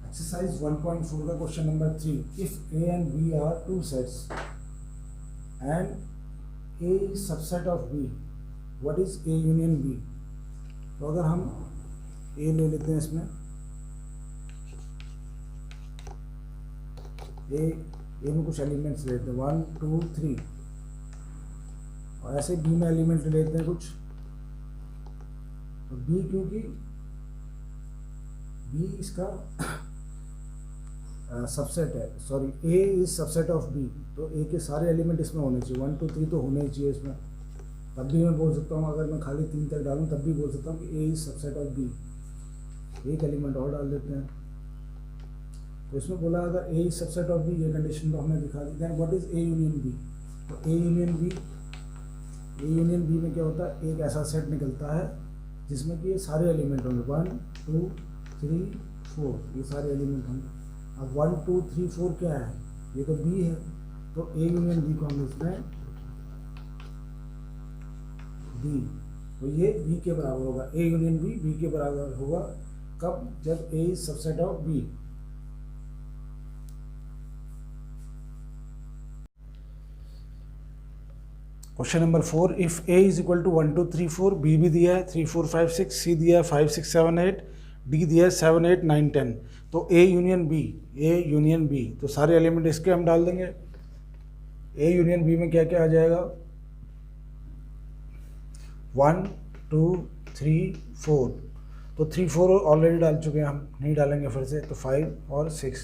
Exercise 1.4 का question number 3. If A and B are two sets and A is subset of B, what is A union B? तो अगर हम A ले लेते हैं, इसमें A में कुछ एलिमेंट्स लेते हैं 1 2 3, और ऐसे B में एलिमेंट लेते हैं कुछ, तो B क्योंकि B इसका सबसेट है, sorry A is subset of B, तो A के सारे एलिमेंट इसमें होने चाहिए, 1 2 3 तो होने ही चाहिए इसमें. तब भी मैं बोल सकता हूँ, अगर मैं खाली 3 तक डालूँ तब भी बोल सकता हूँ कि A is subset of B. एक एलिमेंट और डाल देते हैं. तो इसमें बोला अगर A is subset of B, ये कंडीशन तो हमने दिखा दी. What is A union B? तो A यूनियन B में क्या होता है, एक ऐसा सेट निकलता है जिसमें कि ये सारे एलिमेंट होंगे 1 2 3 4, ये सारे एलिमेंट होंगे. अब 1 2 3 4 क्या है, ये तो B है, तो A यूनियन B को हम इसमें B, तो ये B के बराबर होगा. A यूनियन B के बराबर होगा कब, जब A is subset of B. Question number 4. If A is equal to 1 2 3 4, B भी दिया है 3 4 5 6, C दिया है 5 6 7 8, D दिया है 7 8 9 10. तो A यूनियन B, तो सारे एलिमेंट इसके हम डाल देंगे. A यूनियन B में क्या क्या आ जाएगा, 1 2 3 4, तो 3 4 ऑलरेडी डाल चुके हैं, हम नहीं डालेंगे फिर से, तो 5 और 6,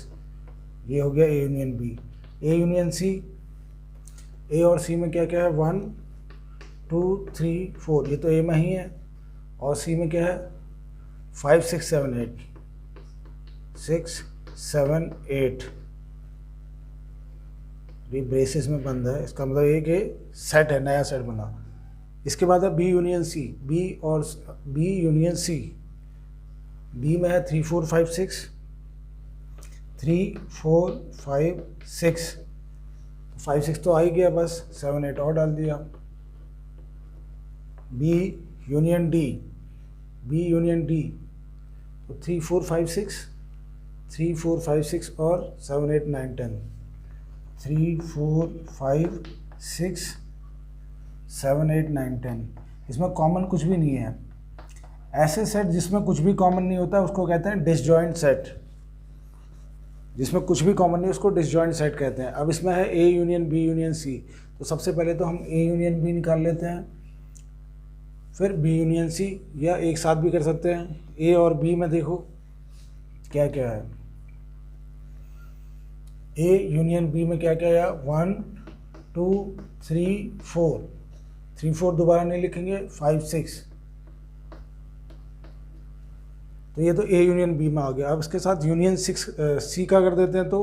ये हो गया A union B. A union C, A और C में क्या क्या है, 1 2 3 4, ये तो A में ही है, और C में क्या है 5 6 7 8 6 7 8, ये ब्रेसेस में बंद है, इसका मतलब एक सेट है, नया सेट बना. इसके बाद है B union C. B union C, B में है 3 4 5 6, 3 4 5 6, 5 6 तो आ ही गया, बस 7 8 और डाल दिया. B यूनियन D, तो 3 4 5 6, 3 4 5 6 और 7 8 9 10, 3 4 5 6 7 8 9 10. इसमें कॉमन कुछ भी नहीं है. ऐसे सेट जिसमें कुछ भी कॉमन नहीं होता उसको कहते हैं डिसजॉइंट सेट. जिसमें कुछ भी कॉमन नहीं उसको डिसजॉइंट सेट कहते हैं. अब इसमें है A union B union C, तो सबसे पहले तो हम A यूनियन B निकाल लेते हैं, फिर B यूनियन C, या एक साथ भी कर सकते हैं. A और B में देखो क्या क्या है. A यूनियन B में क्या क्या है, 1 2 3 4, 3 4 दोबारा नहीं लिखेंगे, 5 6, तो ये तो A यूनियन B में आ गया. अब इसके साथ यूनियन C का कर देते हैं, तो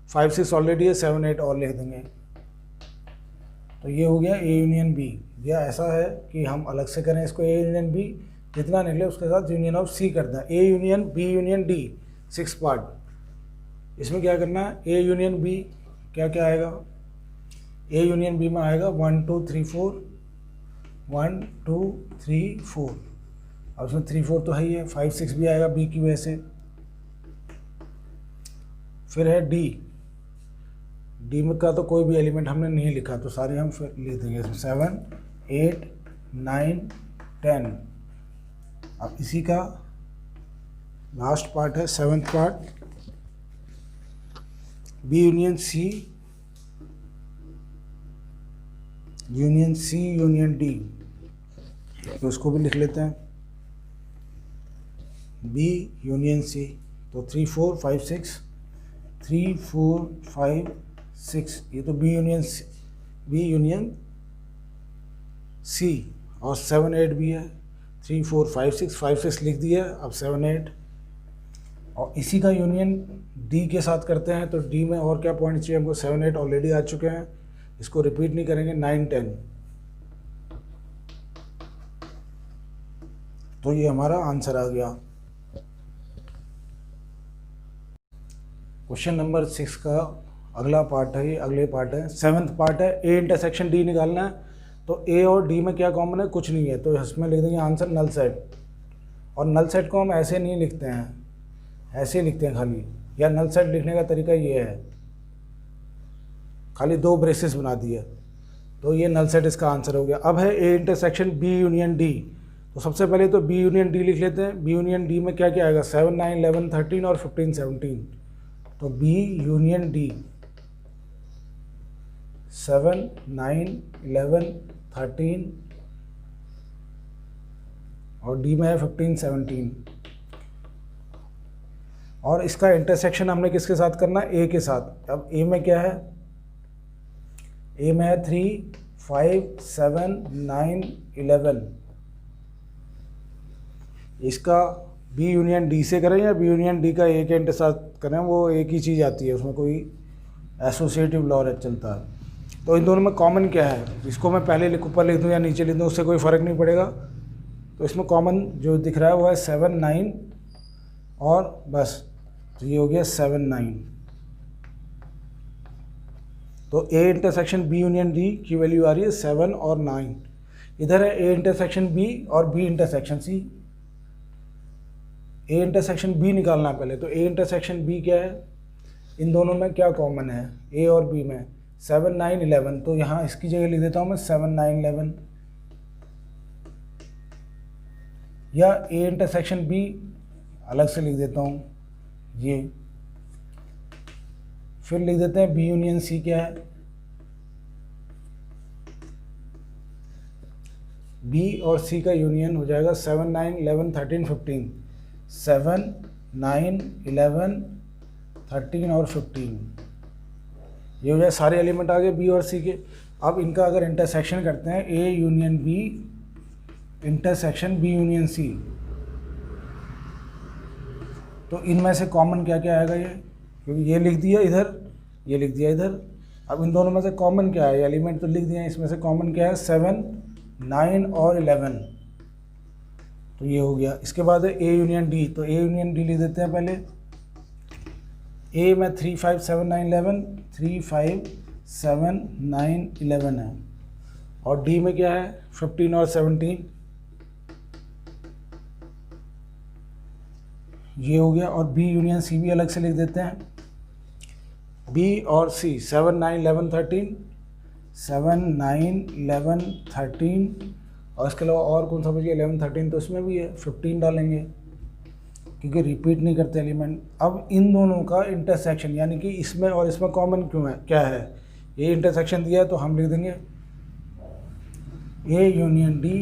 5 6 ऑलरेडी है, 7 8 और लिख देंगे, तो ये हो गया A यूनियन B. या ऐसा है कि हम अलग से करें इसको, A यूनियन B जितना निकले उसके साथ यूनियन ऑफ C कर दें. A union B union D 6 part. इसमें क्या करना है, A यूनियन B क्या क्या आएगा, A यूनियन B में आएगा 1 2 3 4, 1 2 3 4, अब उसमें 3 4 तो है ही है, 5 6 भी आएगा B की वजह से. फिर है D में का तो कोई भी एलिमेंट हमने नहीं लिखा, तो सारे हम फिर ले देंगे इसमें 7 8 9 10. अब इसी का लास्ट पार्ट है 7th part, B union C union D, तो उसको भी लिख लेते हैं B यूनियन C. तो 3 4 5 6, 3 4 5 6, ये तो B यूनियन C, और 7 8 भी है, 3 4 5 6, 5 6 लिख दिया. अब 7 8, और इसी का यूनियन D के साथ करते हैं, तो D में और क्या पॉइंट चाहिए हमको, 7 8 ऑलरेडी आ चुके हैं, इसको रिपीट नहीं करेंगे. 9 10, तो ये हमारा आंसर आ गया. क्वेश्चन नंबर 6 का अगला पार्ट है, ये अगले पार्ट है, 7th पार्ट है. A इंटरसेक्शन D निकालना है, तो A और D में क्या कॉमन है, कुछ नहीं है, तो इसमें लिख देंगे आंसर नल सेट. और नल सेट को हम ऐसे नहीं लिखते हैं, ऐसे ही लिखते हैं खाली, या नल सेट लिखने का तरीका ये है, खाली 2 ब्रेसेस बना दिए, तो ये नल सेट इसका आंसर हो गया। अब है A intersection B union D, तो सबसे पहले तो बी यूनियन डी लिख लेते हैं। बी यूनियन डी में क्या क्या आएगा, 7 9 11 13 और 15 17, तो बी यूनियन डी 7 9 11 13 और डी में है 15 17, और इसका इंटरसेक्शन हमने किसके साथ करना है, ए के साथ। अब ए में क्या है, ए में है 3 5 7 9 11, इसका बी यूनियन डी से करें या बी यूनियन डी का ए के इंटरसेक्ट करें, वो एक ही चीज़ आती है, उसमें कोई एसोसिएटिव लॉ चलता है। तो इन दोनों में कॉमन क्या है, इसको मैं पहले ऊपर लिख दूँ या नीचे लिख दूँ, उससे कोई फ़र्क नहीं पड़ेगा। तो इसमें कॉमन जो दिख रहा है वो है 7 9 और बस, तो ये हो गया 7 9। तो A intersection B union D की वैल्यू आ रही है 7 और 9। इधर है ए इंटरसेक्शन बी और B intersection C. A intersection B निकालना है पहले, तो ए इंटरसेक्शन बी क्या है, इन दोनों में क्या कॉमन है, ए और बी में 7 9 11, तो यहाँ इसकी जगह लिख देता हूँ मैं 7 9 11, या ए इंटरसेक्शन बी अलग से लिख देता हूँ ये, फिर लिख देते हैं बी यूनियन सी क्या है, बी और सी का यूनियन हो जाएगा 7 9 11 13 15, 7 9 11 13 और 15, ये हो जाए सारे एलिमेंट आ गए बी और सी के। अब इनका अगर इंटरसेक्शन करते हैं, A union B intersection B union C, तो इनमें से कॉमन क्या क्या आएगा, ये क्योंकि ये लिख दिया इधर, ये लिख दिया इधर। अब इन दोनों में से कॉमन क्या है, एलिमेंट तो लिख दिया, इसमें से कॉमन क्या है 7 9 और 11, तो ये हो गया। इसके बाद है ए यूनियन डी, तो ए यूनियन डी लिख देते हैं पहले। ए में 3 5 7 9 11, 3 5 7 9 11 है, और डी में क्या है 15 और 17, ये हो गया। और बी यूनियन सी भी अलग से लिख देते हैं, बी और सी 7 9 11 13, 7 9 11 13, और इसके अलावा और कौन सा बचिए 11 13, तो इसमें भी है 15 डालेंगे क्योंकि रिपीट नहीं करते एलिमेंट। अब इन दोनों का इंटरसेक्शन, यानी कि इसमें और इसमें कॉमन क्यों है, क्या है, ये इंटरसेक्शन दिया है तो हम लिख देंगे A union D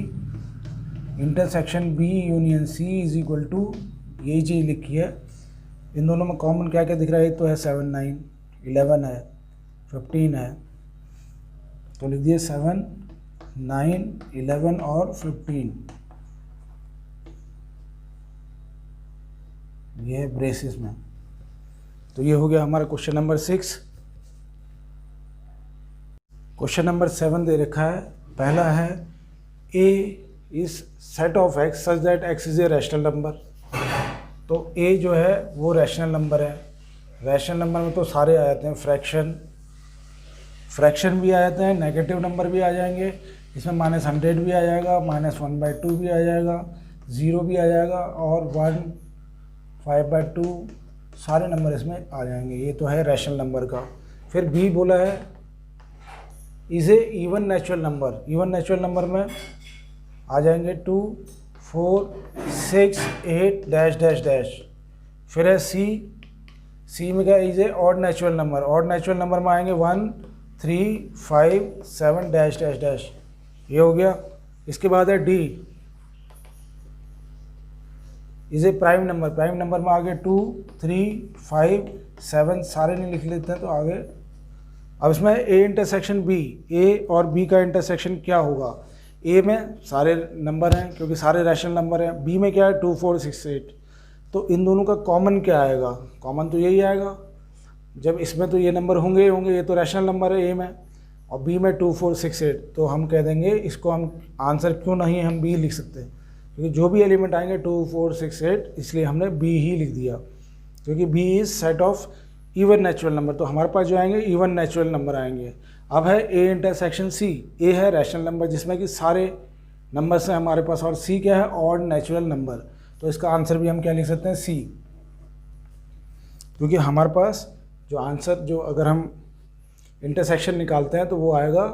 intersection B union C is equal to, ये चीज़ लिखी है। इन दोनों में कॉमन क्या क्या दिख रहा है, एक तो है 7 9 11 है 15 है, तो लिख दिए 7 9 11 और 15, ये है ब्रेसेस में। तो ये हो गया हमारा क्वेश्चन नंबर 6। क्वेश्चन नंबर 7 दे रखा है, पहला है A is set of X such that X is a rational number. तो ए जो है वो रैशनल नंबर है, रैशनल नंबर में तो सारे आ जाते हैं, फ्रैक्शन भी आ जाते हैं, नेगेटिव नंबर भी आ जाएंगे, इसमें -100 भी आ जाएगा, -1/2 भी आ जाएगा, 0 भी आ जाएगा, और 1 5/2 सारे नंबर इसमें आ जाएंगे। ये तो है रैशनल नंबर का। फिर बी बोला है is a even natural number, even natural number में आ जाएंगे 2 4 6 8 डैश डैश डैश। फिर है सी में क्या, is a odd natural number, odd natural number में आएंगे 1 3 5 7 डैश डैश डैश, ये हो गया। इसके बाद है D is a prime number, prime number में आगे 2 3 5 7 सारे नहीं लिख लेते हैं तो आगे। अब इसमें ए इंटरसेक्शन बी, ए और बी का इंटरसेक्शन क्या होगा, ए में सारे नंबर हैं क्योंकि सारे रैशनल नंबर हैं, बी में क्या है 2 4 6 8, तो इन दोनों का कॉमन क्या आएगा, कॉमन तो यही आएगा। जब इसमें तो ये नंबर होंगे ही होंगे, ये तो रैशनल नंबर है ए में, और बी में 2 4 6 8, तो हम कह देंगे इसको, हम आंसर क्यों नहीं हम बी लिख सकते, क्योंकि जो भी एलिमेंट आएंगे 2 4 6 8, इसलिए हमने बी ही लिख दिया, क्योंकि B is set of even natural number, तो हमारे पास जो आएंगे इवन नेचुरल नंबर आएंगे। अब है ए इंटरसेक्शन सी, ए है रैशनल नंबर जिसमें कि सारे नंबर्स हैं हमारे पास, और सी क्या है ऑड नेचुरल नंबर, तो इसका आंसर भी हम क्या लिख सकते हैं सी। क्योंकि हमारे पास जो आंसर, जो अगर हम इंटरसेक्शन निकालते हैं तो वो आएगा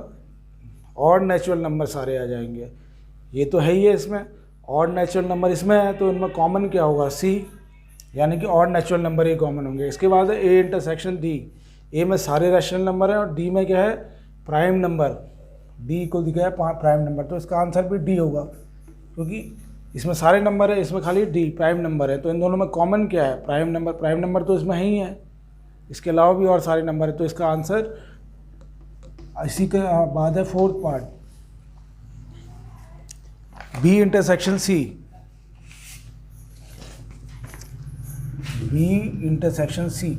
ऑड नेचुरल नंबर सारे आ जाएंगे। ये तो है ही है, इसमें ऑड नेचुरल नंबर इसमें है, तो इनमें कॉमन क्या होगा, सी, यानी कि ऑड नेचुरल नंबर ही कॉमन होंगे। इसके बाद है ए इंटरसेक्शन डी। ए में सारे रैशनल नंबर हैं और डी में क्या है, प्राइम नंबर। डी को दिखा है प्राइम नंबर, तो इसका आंसर भी डी होगा, क्योंकि इसमें सारे नंबर है, इसमें खाली डी प्राइम नंबर है। तो इन दोनों में कॉमन क्या है, प्राइम नंबर। प्राइम नंबर तो इसमें ही है, इसके अलावा भी और सारे नंबर है। तो इसका आंसर, इसी के बाद है fourth part, B intersection C. B intersection C,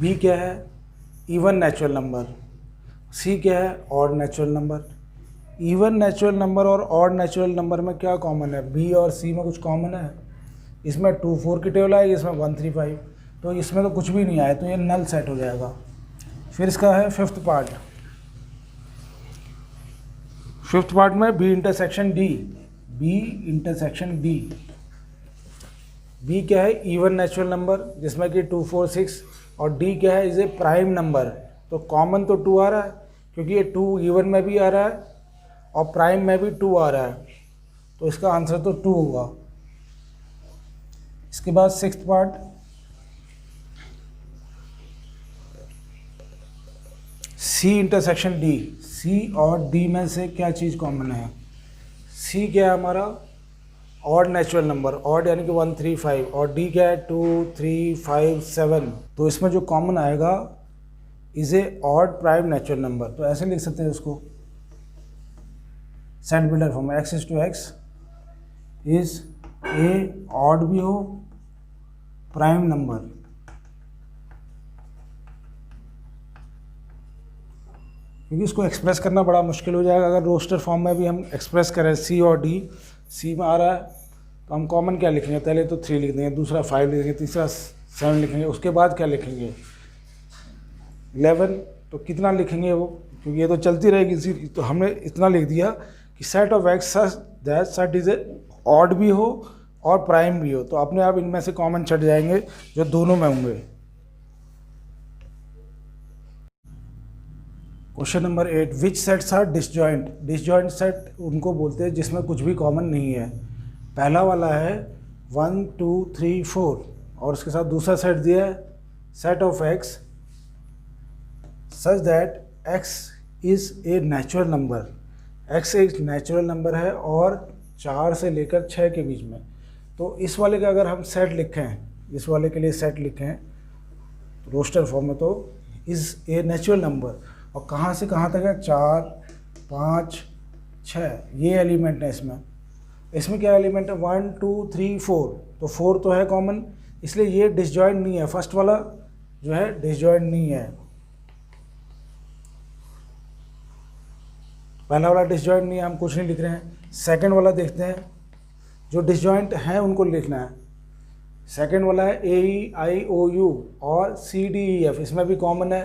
B क्या है, इवन नेचुरल नंबर, सी क्या है, odd natural number. Even natural number और ऑड नेचुरल नंबर में क्या कॉमन है, बी और सी में कुछ कॉमन है। इसमें 2 4 की टेबल आएगी, इसमें 1 3 5, तो इसमें तो कुछ भी नहीं आया, तो ये नल सेट हो जाएगा। फिर इसका है फिफ्थ पार्ट। फिफ्थ पार्ट में B intersection D. B intersection D, B क्या है, इवन नेचुरल नंबर, जिसमें कि 2 4 6, और डी क्या है, इज ए प्राइम नंबर। तो कॉमन तो 2 आ रहा है, क्योंकि ये 2 इवन में भी आ रहा है और प्राइम में भी 2 आ रहा है, तो इसका आंसर तो 2 होगा। इसके बाद sixth part, C intersection D. C और डी में से क्या चीज़ कॉमन है, सी क्या है हमारा, ऑड नेचुरल नंबर, ऑड यानी कि 1 3 5, और डी क्या है, 2 3 5 7। तो इसमें जो कॉमन आएगा is a odd prime natural number. तो ऐसे लिख सकते हैं उसको, set builder form, X is to X is a odd भी हो प्राइम नंबर। क्योंकि इसको एक्सप्रेस करना बड़ा मुश्किल हो जाएगा अगर रोस्टर फॉर्म में भी हम एक्सप्रेस करें। सी और डी, सी में आ रहा है तो हम कॉमन क्या लिखेंगे, पहले तो 3 लिख देंगे, दूसरा 5 लिखेंगे, तीसरा 7 लिखेंगे, उसके बाद क्या लिखेंगे 11। तो कितना लिखेंगे वो, क्योंकि ये तो चलती रहेगी इसी, तो हमने इतना लिख दिया कि set of X such that set is a odd भी हो और प्राइम भी हो। तो अपने आप इनमें से कॉमन छट जाएंगे जो दोनों में होंगे। Question number 8, which sets are disjoint. Disjoint set उनको बोलते हैं जिसमें कुछ भी कॉमन नहीं है। पहला वाला है 1 2 3 4, और उसके साथ दूसरा सेट दिया है set of X such that X is a natural number. X एक नेचुरल नंबर है और 4 से लेकर 6 के बीच में। तो इस वाले का अगर हम सेट लिखें, इस वाले के लिए सेट लिखें रोस्टर फॉर्म में, तो इज ए नेचुरल नंबर, और कहाँ से कहाँ तक है, 4 5 6, ये एलिमेंट है इसमें। इसमें क्या एलिमेंट है, 1 2 3 4, तो 4 तो है कॉमन, इसलिए ये डिसजॉइंट नहीं है। फर्स्ट वाला जो है डिसजॉइंट नहीं है, पहला वाला डिसजॉइंट नहीं है, हम कुछ नहीं लिख रहे हैं। सेकंड वाला देखते हैं, जो डिसजॉइंट है उनको लिखना है। सेकंड वाला है ए ई आई ओ यू और सी डी ई एफ, इसमें भी कॉमन है,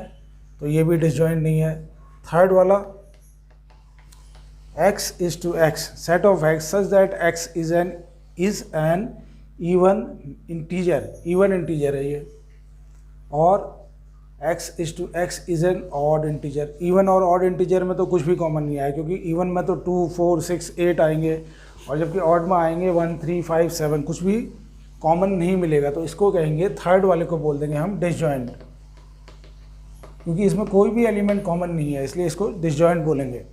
तो ये भी डिसजॉइंट नहीं है। थर्ड वाला x is to x, set of x such that x is an even integer है ये, और x is to x is an odd integer. Even और ऑड इंटीजर में तो कुछ भी कॉमन नहीं आया, क्योंकि इवन में तो 2 4 6 8 आएंगे, और जबकि ऑड में आएंगे 1 3 5 7, कुछ भी कॉमन नहीं मिलेगा। तो इसको कहेंगे, थर्ड वाले को बोल देंगे हम डिसजॉइंट, क्योंकि इसमें कोई भी एलिमेंट कॉमन नहीं है, इसलिए इसको डिसजॉइंट बोलेंगे।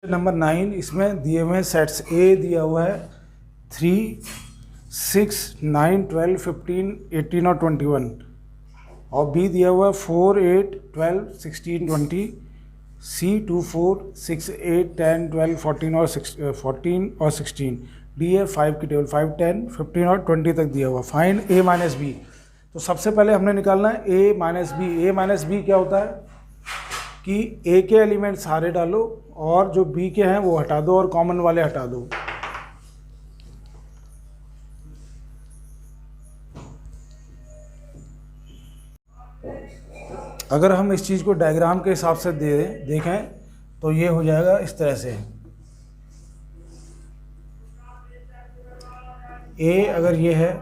नंबर 9, इसमें दिए हुए सेट्स, ए दिया हुआ है 3 6 9 12 15 18 और 21, और बी दिया हुआ है 4 8 12 16 20, सी 2 4 6 8 10 12 14 और 16, डी है 5 की टेबल, 5 10 15 और 20 तक दिया हुआ। फाइंड ए माइनस बी। तो सबसे पहले हमने निकालना है ए माइनस बी। ए माइनस बी क्या होता है कि ए के एलिमेंट सारे डालो और जो बी के हैं वो हटा दो और कॉमन वाले हटा दो। अगर हम इस चीज़ को डायग्राम के हिसाब से देखें तो ये हो जाएगा इस तरह से। ए अगर ये है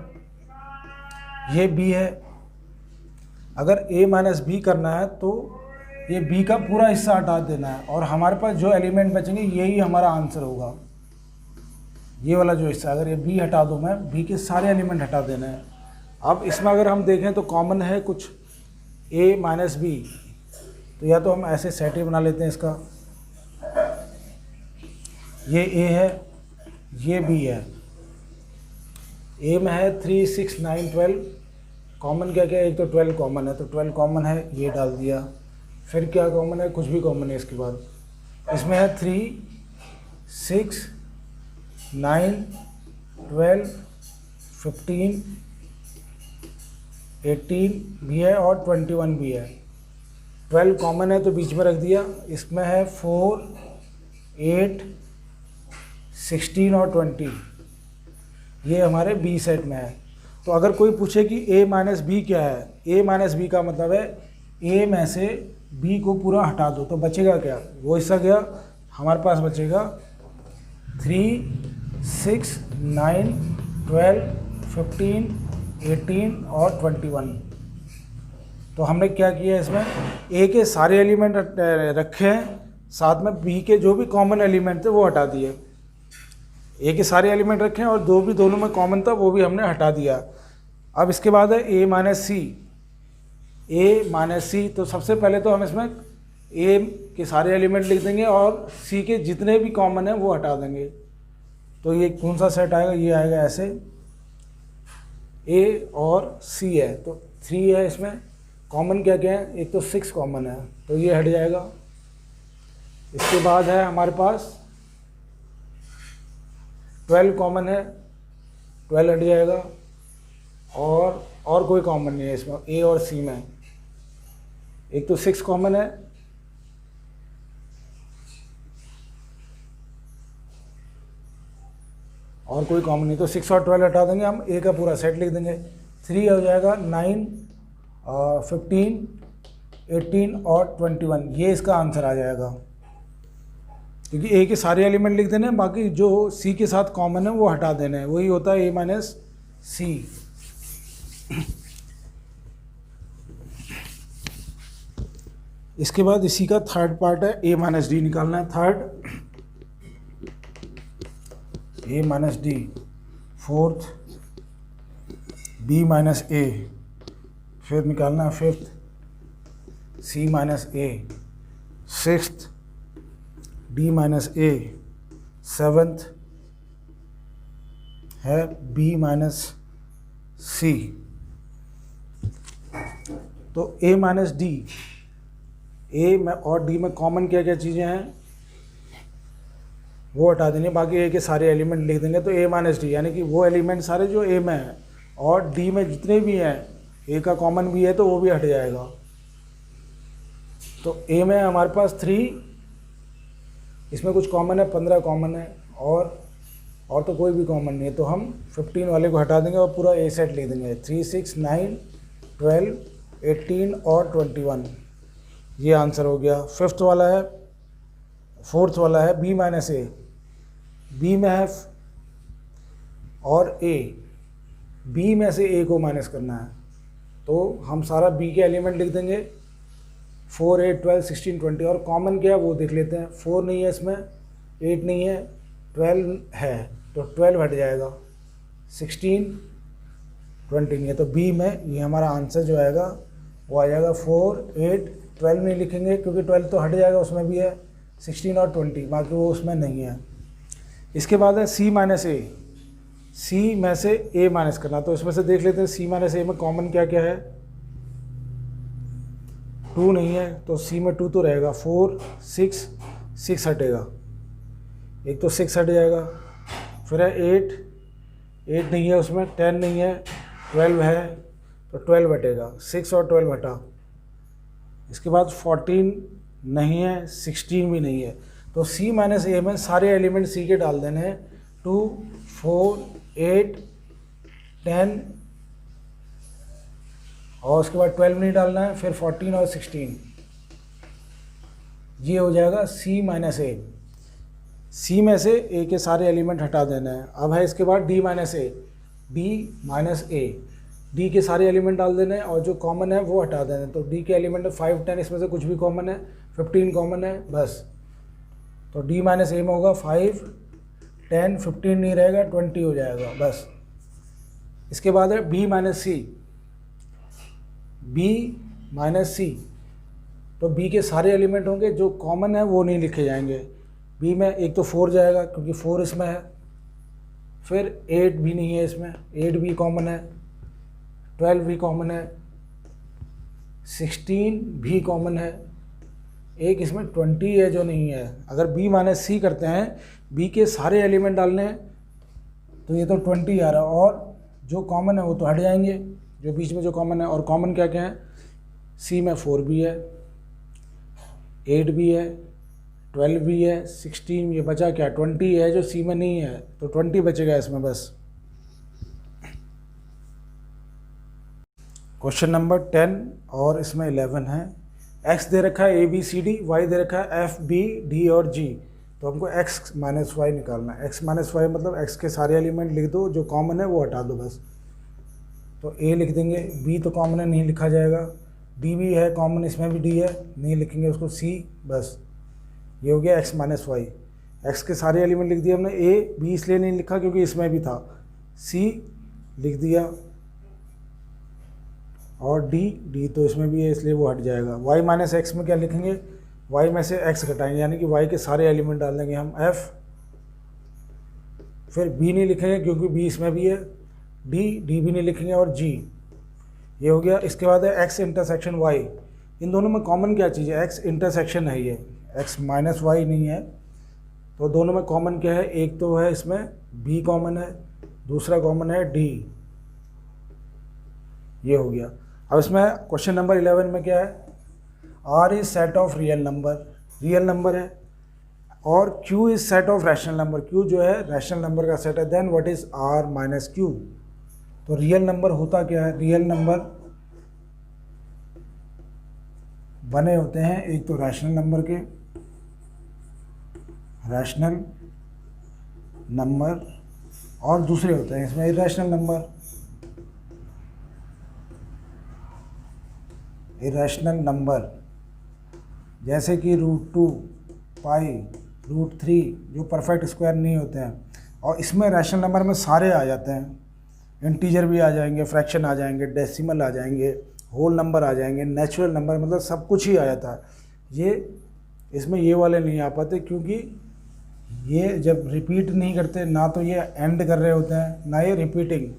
ये बी है। अगर ए माइनस बी करना है तो ये बी का पूरा हिस्सा हटा देना है और हमारे पास जो एलिमेंट बचेंगे यही हमारा आंसर होगा। ये वाला जो हिस्सा, अगर ये बी हटा दूँ मैं, बी के सारे एलिमेंट हटा देना है। अब इसमें अगर हम देखें तो कॉमन है कुछ ए माइनस बी, तो या तो हम ऐसे सेट ही बना लेते हैं इसका, ये ए है, ये बी है। ए में है 3, 6, 9, 12, कॉमन क्या क्या है, एक तो 12 कॉमन है, तो 12 कॉमन है, ये डाल दिया। फिर क्या कॉमन है, कुछ भी कॉमन है इसके बाद। इसमें है 3, 6, 9, 12, 15, 18 भी है और 21 भी है। 12 कॉमन है तो बीच में रख दिया। इसमें है 4, 8, 16 और 20, ये हमारे बी सेट में है। तो अगर कोई पूछे कि ए माइनस बी क्या है, ए माइनस बी का मतलब है ए में से बी को पूरा हटा दो, तो बचेगा क्या, वो हिस्सा गया, हमारे पास बचेगा 3, 6, 9, 12, 15, 18 और 21। तो हमने क्या किया, इसमें ए के सारे एलिमेंट रखे हैं, साथ में बी के जो भी कॉमन एलिमेंट थे वो हटा दिए। ए के सारे एलिमेंट रखे हैं और दोनों में कॉमन था वो भी हमने हटा दिया। अब इसके बाद है ए माइनस सी। ए माइनस सी, तो सबसे पहले तो हम इसमें ए के सारे एलिमेंट लिख देंगे और सी के जितने भी कॉमन हैं वो हटा देंगे। तो ये कौन सा सेट आएगा, ये आएगा ऐसे, ए और सी है तो 3 है। इसमें कॉमन क्या क्या है, एक तो 6 कॉमन है तो ये हट जाएगा। इसके बाद है हमारे पास 12 कॉमन है, 12 हट जाएगा। और कोई कॉमन नहीं है इसमें ए और सी में। एक तो 6 कॉमन है, और कोई कॉमन नहीं, तो 6 और 12 हटा देंगे, हम ए का पूरा सेट लिख देंगे। 3 हो जाएगा, 9, 15, 18 और 21, ये इसका आंसर आ जाएगा, क्योंकि ए के सारे एलिमेंट लिख देने हैं, बाकी जो सी के साथ कॉमन है वो हटा देने हैं, वही होता है ए माइनस सी। इसके बाद इसी का थर्ड पार्ट है, ए माइनस डी निकालना है। Third A minus D, fourth B minus A, फिर निकालना है fifth C minus A, sixth D minus A, seventh है बी माइनस सी। तो ए माइनस डी, ए में और डी में कॉमन क्या क्या चीज़ें हैं वो हटा देंगे, बाकी ए के सारे एलिमेंट लिख देंगे। तो ए माइनस डी यानी कि वो एलिमेंट सारे जो ए में हैं और डी में जितने भी हैं, ए का कॉमन भी है तो वो भी हट जाएगा। तो ए में हमारे पास 3, इसमें कुछ कॉमन है, 15 कॉमन है, और तो कोई भी कॉमन नहीं है, तो हम 15 वाले को हटा देंगे और पूरा ए सेट लिख देंगे। 3, 6, 9, 12, 18 और 21, ये आंसर हो गया। फोर्थ वाला है बी माइनस ए, बी में है और ए, बी में से ए को माइनस करना है, तो हम सारा बी के एलिमेंट लिख देंगे। 4, 8, 12, 16, 20, और कॉमन क्या है वो देख लेते हैं। 4 नहीं है इसमें, 8 नहीं है, 12 है तो 12 हट जाएगा, 16, 20 नहीं है, तो बी में ये हमारा आंसर जो आएगा वो आ जाएगा 4, 8, 12 नहीं लिखेंगे क्योंकि 12 तो हट जाएगा, उसमें भी है 16 और 20, बाकी वो उसमें नहीं है। इसके बाद है सी माइनस ए, सी में से ए माइनस करना, तो इसमें से देख लेते हैं सी माइनस ए में कॉमन क्या क्या है। 2 नहीं है तो सी में 2 तो रहेगा। 4, 6 हटेगा, एक तो 6 हट जाएगा। फिर है 8 नहीं है उसमें, 10 नहीं है, 12 है तो 12 हटेगा, 6 और 12 हटा। इसके बाद 14 नहीं है, 16 भी नहीं है, तो सी माइनस ए में सारे एलिमेंट सी के डाल देने हैं। 2, 4, 8, 10 और उसके बाद 12 नहीं डालना है, फिर 14 और 16, ये हो जाएगा सी माइनस ए। सी में से ए के सारे एलिमेंट हटा देना है। अब है इसके बाद डी माइनस ए, डी माइनस ए, डी के सारे एलिमेंट डाल देने और जो कॉमन है वो हटा देने। तो डी के एलिमेंट 5 10, इसमें से कुछ भी कॉमन है, 15 कॉमन है बस। तो डी माइनस ए में होगा 5 10, 15 नहीं रहेगा, 20 हो जाएगा बस। इसके बाद है बी माइनस सी, बी माइनस सी। तो बी के सारे एलिमेंट होंगे, जो कॉमन है वो नहीं लिखे जाएंगे। बी में एक तो 4 जाएगा क्योंकि 4 इसमें है, फिर 8 भी नहीं है इसमें, 8 भी कॉमन है, 12 भी कॉमन है, 16 भी कॉमन है, एक इसमें 20 है जो नहीं है। अगर बी माइनस सी करते हैं, बी के सारे एलिमेंट डालने हैं तो ये तो 20 आ रहा है, और जो कॉमन है वो तो हट जाएंगे, जो बीच में जो कॉमन है। और कॉमन क्या क्या है, सी में 4 भी है, 8 भी है, 12 भी है, 16, ये बचा क्या, 20 है जो सी में नहीं है, तो 20 बचेगा इसमें बस। क्वेश्चन नंबर 10 और इसमें 11 है। x दे रखा है ABCD, y दे रखा है FBD और G। तो हमको x माइनस वाई निकालना है। x माइनस वाई मतलब x के सारे एलिमेंट लिख दो, जो कॉमन है वो हटा दो बस। तो a लिख देंगे, b तो कॉमन है नहीं लिखा जाएगा, d भी है कॉमन, इसमें भी d है नहीं लिखेंगे उसको, c बस। ये हो गया x माइनस वाई। x के सारे एलिमेंट लिख दिए हमने, a b इसलिए नहीं लिखा क्योंकि इसमें भी था, c लिख दिया, और d तो इसमें भी है इसलिए वो हट जाएगा। y माइनस एक्स में क्या लिखेंगे, y में से x घटाएंगे, यानी कि y के सारे एलिमेंट डाल देंगे हम f। फिर b नहीं लिखेंगे क्योंकि b इसमें भी है, d भी नहीं लिखेंगे, और g। ये हो गया। इसके बाद है x इंटरसेक्शन y। इन दोनों में कॉमन क्या चीज़ है, x इंटरसेक्शन है, ये x माइनस वाई नहीं है। तो दोनों में कॉमन क्या है, एक तो है इसमें b कॉमन है, दूसरा कॉमन है d। ये हो गया। अब इसमें क्वेश्चन नंबर 11 में क्या है, R is set of real number है, और Q is set of rational number, Q जो है रैशनल नंबर का सेट है। Then what is R minus Q। तो रियल नंबर होता क्या है, रियल नंबर बने होते हैं एक तो रैशनल नंबर के, रैशनल नंबर, और दूसरे होते हैं इसमें इरेशनल नंबर, इरेशनल नंबर, जैसे कि √2, पाई, √3 जो परफेक्ट स्क्वायर नहीं होते हैं। और इसमें रैशनल नंबर में सारे आ जाते हैं, इंटीजर भी आ जाएंगे, फ्रैक्शन आ जाएंगे, डेसिमल आ जाएंगे, होल नंबर आ जाएंगे, नेचुरल नंबर, मतलब सब कुछ ही आ जाता है। ये इसमें ये वाले नहीं आ पाते क्योंकि ये जब रिपीट नहीं करते, ना तो ये एंड कर रहे होते हैं ना ये रिपीटिंग।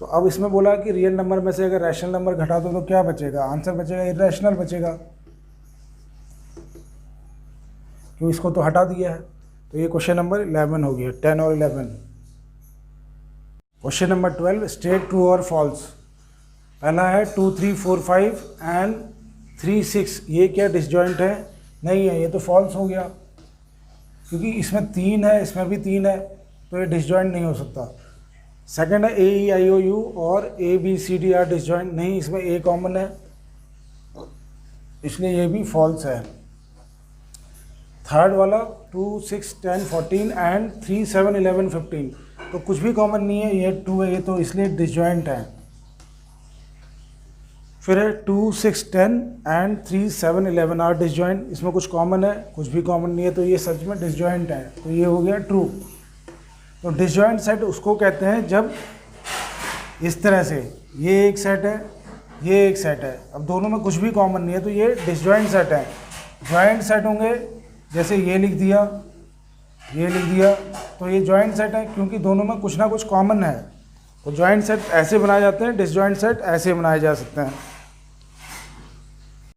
तो अब इसमें बोला कि रियल नंबर में से अगर रैशनल नंबर घटा दो तो क्या बचेगा, आंसर बचेगा इरेशनल बचेगा, क्यों इसको तो हटा दिया है। तो ये क्वेश्चन नंबर 11 हो गया, 10 और 11। क्वेश्चन नंबर 12, स्टेट ट्रू और फॉल्स। पहला है 2 3 4 5 एंड 3 6, ये क्या डिसजॉइंट है, नहीं है, ये तो फॉल्स हो गया क्योंकि इसमें 3 है, इसमें भी 3 है, तो ये डिसजॉइंट नहीं हो सकता। सेकंड है AEIOU और ABCD आर डिसजॉइंट, नहीं, इसमें A कॉमन है इसलिए ये भी फॉल्स है। थर्ड वाला 2 6 10 14 एंड 3 7 11 15, तो कुछ भी कॉमन नहीं है, ये 2 है, ये तो इसलिए डिसजॉइंट है। फिर है 2 6 10 एंड 3 7 11 आर डिसजॉइंट, इसमें कुछ कॉमन है, कुछ भी कॉमन नहीं है, तो ये सच में डिसजॉइंट है, तो ये हो गया ट्रू। तो डिसजॉइंट सेट उसको कहते हैं जब इस तरह से ये एक सेट है, ये एक सेट है, अब दोनों में कुछ भी कॉमन नहीं है, तो ये डिसजॉइंट सेट है। जॉइंट सेट होंगे, जैसे ये लिख दिया, ये लिख दिया, तो ये जॉइंट सेट है क्योंकि दोनों में कुछ ना कुछ कॉमन है। तो जॉइंट सेट ऐसे बनाए जाते हैं, डिसजॉइंट सेट ऐसे बनाए जा सकते हैं।